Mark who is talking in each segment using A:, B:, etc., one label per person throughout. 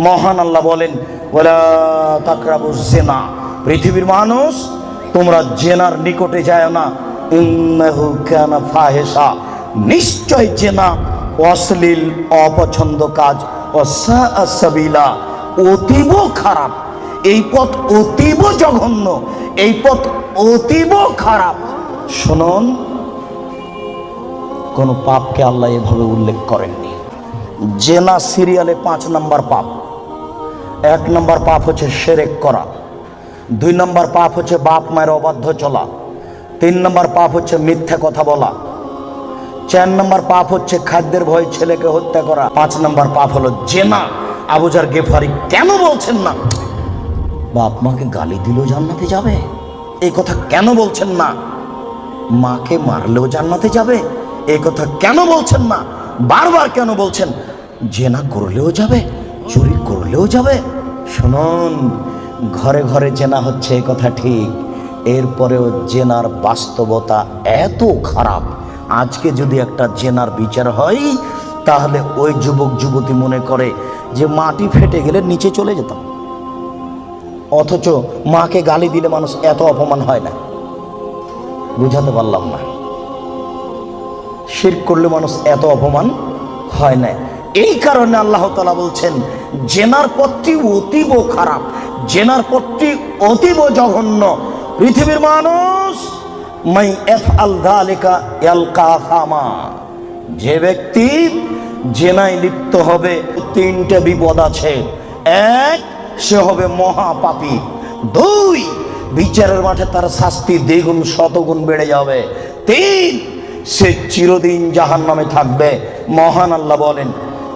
A: মহান আল্লাহ বলেন, ওয়ালা তাকরাবুজ জিনা, পৃথিবীর মানুষ তোমরা জেনার নিকটে যায় না, ইন্নাহু কানা ফাহিশা, নিশ্চয় জেনা অশ্লীল অপছন্দ কাজ, ওয়াসাআ সাবিলা, অতীব খারাপ, এই পথ অতীব জঘন্য, এই পথ অতীব খারাপ। শুনুন, কোন পাপকে আল্লাহ এভাবে উল্লেখ করেননি। জেনা সিরিয়ালে 5 নম্বর পাপ। 1 নম্বর পাপ হচ্ছে শিরক করা, 2 নম্বর পাপ হচ্ছে বাপ মায়ের অবাধ্য চলা, 3 নম্বর পাপ হচ্ছে মিথ্যা কথা বলা, 4 নম্বর পাপ হচ্ছে খাদ্যের ভয়ে ছেলেকে হত্যা করা, 5 নম্বর পাপ হলো জেনা। আবু যার গেফারি কেন বলছেন না বাপ মাকে গালি দিলেও জান্নাতে যাবে? এই কথা কেন বলছেন না? মাকে মারলেও জান্নাতে যাবে? এই কথা কেন বলছেন না? বারবার কেন বলছেন জেনা করলেও যাবে, চুরি করলেও যাবে? শুনুন, ঘরে ঘরে জেনা হচ্ছে এই কথা ঠিক, এরপরেও জেনার বাস্তবতা এত খারাপ। আজকে যদি একটা জেনার বিচার হয়, তাহলে ওই যুবক যুবতী মনে করে যে মাটি ফেটে গেলে নিচে চলে যেতাম। অথচ মাকে গালি দিলে মানুষ এত অপমান হয় না। বুঝাতে পারলাম না? শিরক করলে মানুষ এত অপমান হয় না। এই কারণে আল্লাহ তাআলা বলছেন জেনার পথটি অতীব খারাপ, জেনার পথটি অতীব জঘন্য। পৃথিবীর মানুষ মাই ইয়াফআল যালিকা ইয়ালকা আসামা, যে ব্যক্তি জেনায় লিপ্ত হবে 3টে বিপদ আছে। 1, সে হবে মহাপাপী। 2, বিচারের মাঠে তার শাস্তি দ্বিগুণ শতগুণ বেড়ে যাবে। 3, সে চিরদিন জাহান্নামে থাকবে। মহান আল্লাহ বলেন,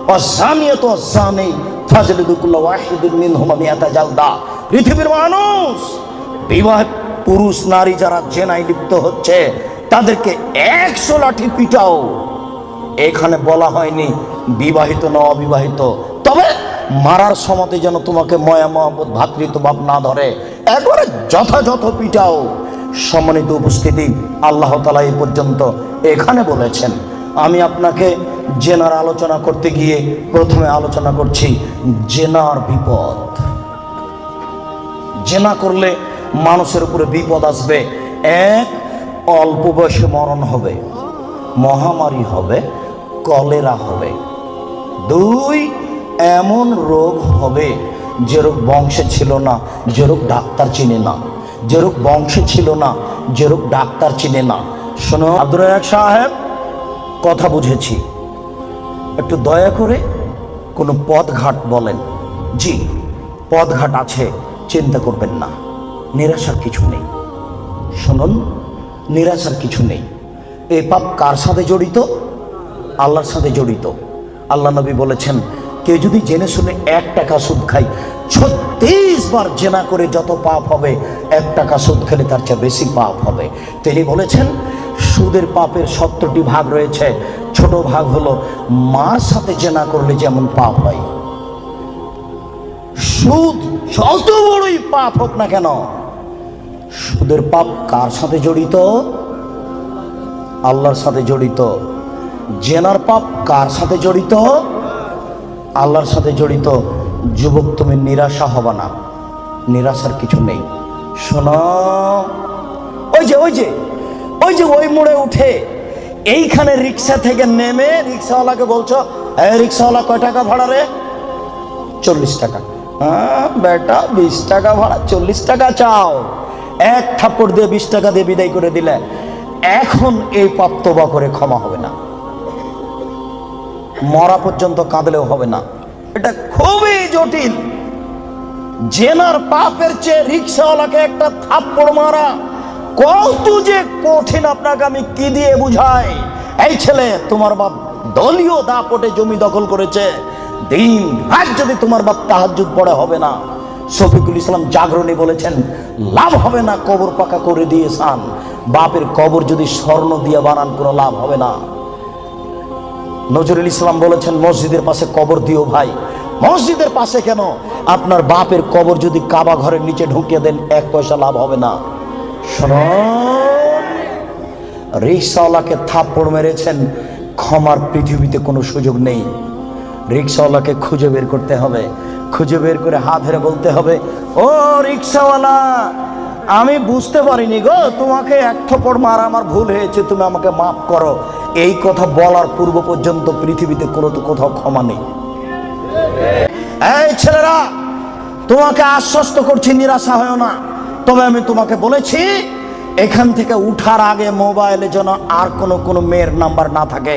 A: ওয়াসানিয়াতু ওয়াসানি ফাজলিদু কুল্লা ওয়াহিদিন মিনহুমা মিআতা জালদা। পৃথিবীর মানুষ, বিবাহ পুরুষ নারী যারা জেনায় লিপ্ত হচ্ছে তাদেরকে 100 লাঠি পিটাও। এখানে বলা হয়নি বিবাহিত না অবিবাহিত, তবে মারার সময়তে যেন তোমাকে ময়া মহব্বত ভাতৃত্বভাব না ধরে, একবারে যথাযথ পিটাও। সম্মানিত উপস্থিতি, আল্লাহ তাআলা এই পর্যন্ত এখানে বলেছেন। আমি আপনাকে জেনার আলোচনা করতে গিয়ে প্রথমে আলোচনা করছি জেনার বিপদ। জেনা করলে মানুষের উপরে বিপদ আসবে। 1, অল্প বয়সে মরণ হবে, মহামারী হবে, কলেরা হবে। 2, এমন রোগ হবে যে রোগ বংশে ছিল না, যে রোগ ডাক্তার চিনে না, যে রোগ বংশে ছিল না, যে রোগ ডাক্তার চিনে না। শোনো আব্দুর রাজ্জাক সাহেব, কথা বুঝেছি, একটু দয়া করে কোনো পথঘাট বলেন। জি, পথঘাট আছে, চিন্তা করবেন না, নিরাশার কিছু নেই। শুনুন, নিরাশার কিছু নেই। এই পাপ কার সাথে জড়িত? আল্লাহর সাথে জড়িত। আল্লাহ নবী বলেছেন, কেউ যদি জেনে শুনে 1 টাকা সুদ খায়, 36 বার জেনা করে যত পাপ হবে, 1 টাকা সুদ খেলে তার চেয়ে বেশি পাপ হবে। তিনি বলেছেন সুদের পাপের 70টি ভাগ রয়েছে। ছোট ভাগ হলো মার সাথে জেনা করলে যেমন পাপ হয়। সুদ যত বড়ই পাপ হোক না কেন, সুদের পাপ কার সাথে জড়িত? আল্লাহর সাথে জড়িত। জেনার পাপ কার সাথে জড়িত? আল্লাহর সাথে জড়িত। যুবক, তুমি নিরাশা হবে না, নিরাশার কিছু নেই। শোনো, ওই মোড়ে উঠে এইখানে রিক্সা থেকে নেমে রিক্সাওয়ালাকে বলছো, রিক্সাওয়ালা কয় টাকা ভাড়া রে? 40 টাকা। হ্যাঁ বেটা, 20 টাকা ভাড়া, 40 টাকা চাও। 1 থাপ্পড় দিয়ে 20 টাকা দিয়ে বিদায় করে দিলে। এখন এই পাপ তওবা করে ক্ষমা হবে না, মরা পর্যন্ত কাঁদলেও হবে না। এটা খুবই জটিল। জেনার পাপের চেয়ে রিক্সাওয়ালাকে একটা থাপ্পড় মারা কত যে কঠিন, আপনাকে আমি কি দিয়ে বুঝাই? এই ছেলে, তোমার বাপ দলীয় দাপটে জমি দখল করেছে, দিন রাত যদি তোমার বাপ তাহাজ্জুদ পড়ে হবে না। শফিকুল ইসলাম জাগরণী বলেছেন, লাভ হবে না কবর পাকা করে দিয়েছেন, বাপের কবর যদি স্বর্ণ দিয়ে বানান কোনো লাভ হবে না। নজরুল ইসলাম বলেছেন, মসজিদের পাশে কবর দিও ভাই। মসজিদের পাশে কেন, আপনার বাপের কবর যদি কাবা ঘরের নিচে ঢুকিয়ে দেন 1 পয়সা লাভ হবে না। শোনো, রিক্সাওয়ালাকে থাপ্পড় মেরেছেন, ক্ষমার পৃথিবীতে কোনো সুযোগ নেই। রিক্সাওয়ালাকে খুঁজে বের করতে হবে, খুঁজে বের করে হাত ধরে বলতে হবে, ও রিক্সাওয়ালা, আমি বুঝতে পারিনি গো, তোমাকে এক থপ্পড় মারা আমার ভুল হয়েছে, তুমি আমাকে মাফ করো। এই কথা বলার পূর্ব পর্যন্ত পৃথিবীতে কোথাও ক্ষমা নেই। এই ছেলেরা, তোমাকে আশ্বস্ত করছি, নিরাশা হয় না। তবে আমি তোমাকে বলেছি, এখান থেকে উঠার আগে মোবাইলে যেন আর কোনো মেয়ের নাম্বার না থাকে।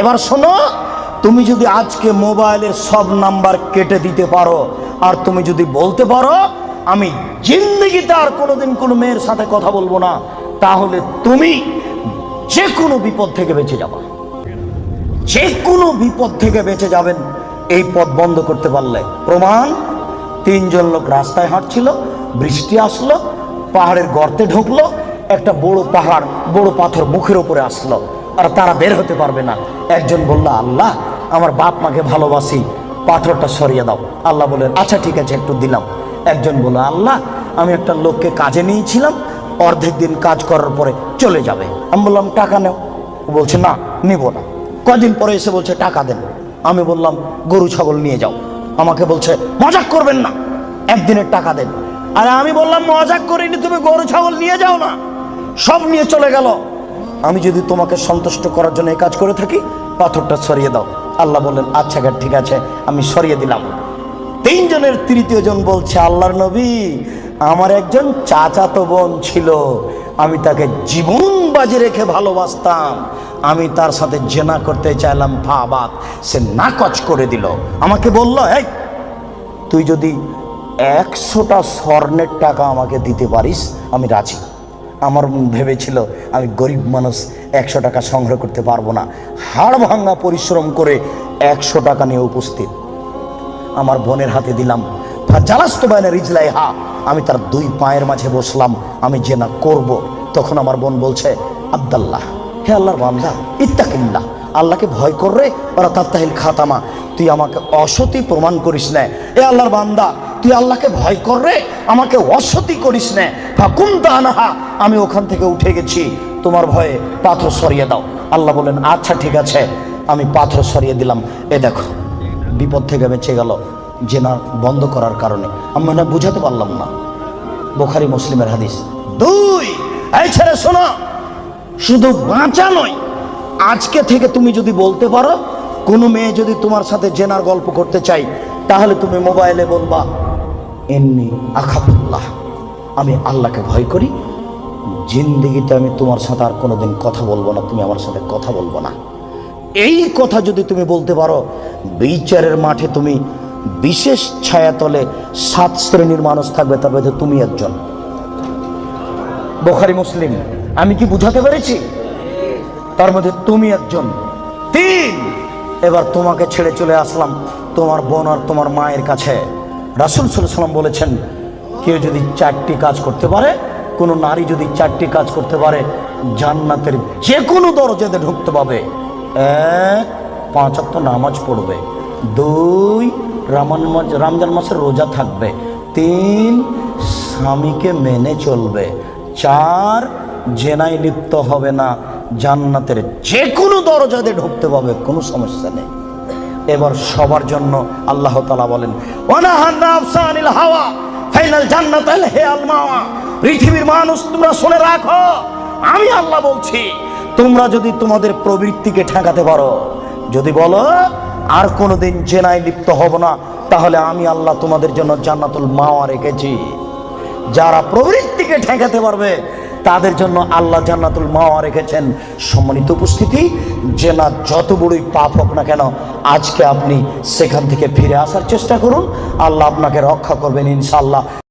A: এবার শোনো, তুমি যদি আজকে মোবাইলের সব নাম্বার কেটে দিতে পারো, আর তুমি যদি বলতে পারো আমি জিন্দেগিতে আর কোনোদিন কোনো মেয়ের সাথে কথা বলবো না, তাহলে তুমি যে কোনো বিপদ থেকে বেঁচে যাবে। যে কোনো বিপদ থেকে বেঁচে যাবেন এই পথ বন্ধ করতে পারলে। প্রমাণ, 3 জন লোক রাস্তায় হাঁটছিল, বৃষ্টি আসলো, পাহাড়ের গর্তে ঢুকলো, একটা বড় পাহাড়, বড় পাথর মুখের উপরে আসলো, আর তারা বের হতে পারবে না। একজন বলল, আল্লাহ, আমার বাপ মাকে ভালোবাসি, পাথরটা সরিয়ে দাও। আল্লাহ বললেন, আচ্ছা ঠিক আছে, একটু দিলাম। একজন বলল, আল্লাহ, আমি একটা লোককে কাজে নিয়েছিলাম, অর্ধেক দিন কাজ করার পরে চলে যাবে। আমি বললাম, টাকা নেও। বলছে, না, নিব না। কদিন পরে এসে বলছে, টাকা দেন। আমি বললাম, গরু ছাগল নিয়ে যাও। আমাকে বলছে, মজাক করবেন না, একদিনের টাকা দেন। আরে আমি বললাম, মজাক করিনি, তুমি গরু ছাগল নিয়ে যাও না। সব নিয়ে চলে গেল। আমি যদি তোমাকে সন্তুষ্ট করার জন্য এই কাজ করে থাকি, পাথরটা সরিয়ে দাও। আল্লাহ বললেন, আচ্ছা ঠিক আছে, আমি সরিয়ে দিলাম। 3 জনের তৃতীয় জন বলছে, আল্লাহর নবী, আমার একজন চাচাতো বোন ছিল, আমি তাকে জীবন বাজি রেখে ভালোবাসতাম, আমি তার সাথে জেনা করতে চাইলাম, ফাবাত, সে নাকচ করে দিল। আমাকে বলল, এই তুই যদি 100টা স্বর্ণের টাকা আমাকে দিতে পারিস, আমি রাজি। আমার ভেবেছিল আমি গরিব মানুষ, 100 টাকা সংগ্রহ করতে পারবো না। হাড় ভাঙা পরিশ্রম করে 100 টাকা নিয়ে উপস্থিত আমার বোনের হাতে দিলাম। আমি তার 2 পায়ের মাঝে বসলাম, আমি জেনা করব। তখন আমার বোন বলছে, আব্দাল্লাহ, হে আল্লাহর বান্দা, ইত্তাকিল্লাহ, আল্লাহকে ভয় কররে, ওরা তাত্তাহিল খাতামা, তুই আমাকে অসতী প্রমাণ করিস না। এ আল্লাহর বান্দা, তুই আল্লাহকে ভয় কররে, আমাকে অসতী করিস না। ফাকুম তানাহা, আমি ওখান থেকে উঠে গেছি, তোমার ভয়ে পাথর সরিয়ে দাও। আল্লাহ বলেন, আচ্ছা ঠিক আছে, আমি পাথর সরিয়ে দিলাম। এ দেখো, বিপদ থেকে বেঁচে গেল জেনা বন্ধ করার কারণে। আমি মনে বুঝাতে পারলাম না। বুখারী মুসলিমের হাদিস। 2, এই ছেলে শোনো, শুধু বাঁচা নয়, আজকে থেকে তুমি যদি বলতে পারো, কোনো মেয়ে যদি তোমার সাথে জেনার গল্প করতে চাই, তাহলে তুমি মোবাইলে বলবা, এমনি আখাফুল্লাহ, আমি আল্লাহকে ভয় করি, জিন্দেগিতে আমি তোমার সাথে আর কোনোদিন কথা বলবো না, তুমি আমার সাথে কথা বলবো না। এই কথা যদি তুমি বলতে পারো, বিচারের মাঠে তুমি বিশেষ ছায়াতলে 7 শ্রেণীর মানুষ থাকবে, তার মধ্যে তুমি একজন। বুখারী মুসলিম। আমি কি বুঝাতে পেরেছি? তার মধ্যে তুমি একজন। 3, এবার তোমাকে ছেড়ে চলে আসলাম তোমার বোন আর তোমার মায়ের কাছে। রাসূল সাল্লাল্লাহু আলাইহি ওয়াসাল্লাম বলেছেন, কেউ যদি 4টি কাজ করতে পারে, কোনো নারী যদি 4টি কাজ করতে পারে, জান্নাতের যে কোনো দরজাতে ঢুকতে পাবে। 1, 5 ওয়াক্ত নামাজ পড়বে। 2, রমজান মাসের রোজা থাকবে। 3, স্বামীকে মেনে চলবে। 4, জেনায় লিপ্ত হবে না, জান্নাতের যে কোনো দরজাতে ঢুকতে পাবে, কোনো সমস্যা নেই। এবার সবার জন্য আল্লাহ তাআলা বলেন, পৃথিবীর মানুষ, তোমরা শুনে রাখো, আমি আল্লাহ বলছি, তোমরা যদি তোমাদের প্রবৃত্তিকে ঠেকাতে পারো, যদি বলো আর কোনোদিন জেনায় লিপ্ত হব না, তাহলে আমি আল্লাহ তোমাদের জন্য জান্নাতুল মাওয়া রেখেছি। যারা প্রবৃত্তিকে ঠেকাতে পারবে, তাদের জন্য আল্লাহ জান্নাতুল মাওয়া রেখেছেন। সম্মানিত উপস্থিতি, জেনা যত বড়ই পাপ হোক না কেন, আজকে আপনি সেখান থেকে ফিরে আসার চেষ্টা করুন, আল্লাহ আপনাকে রক্ষা করবেন ইনশাআল্লাহ।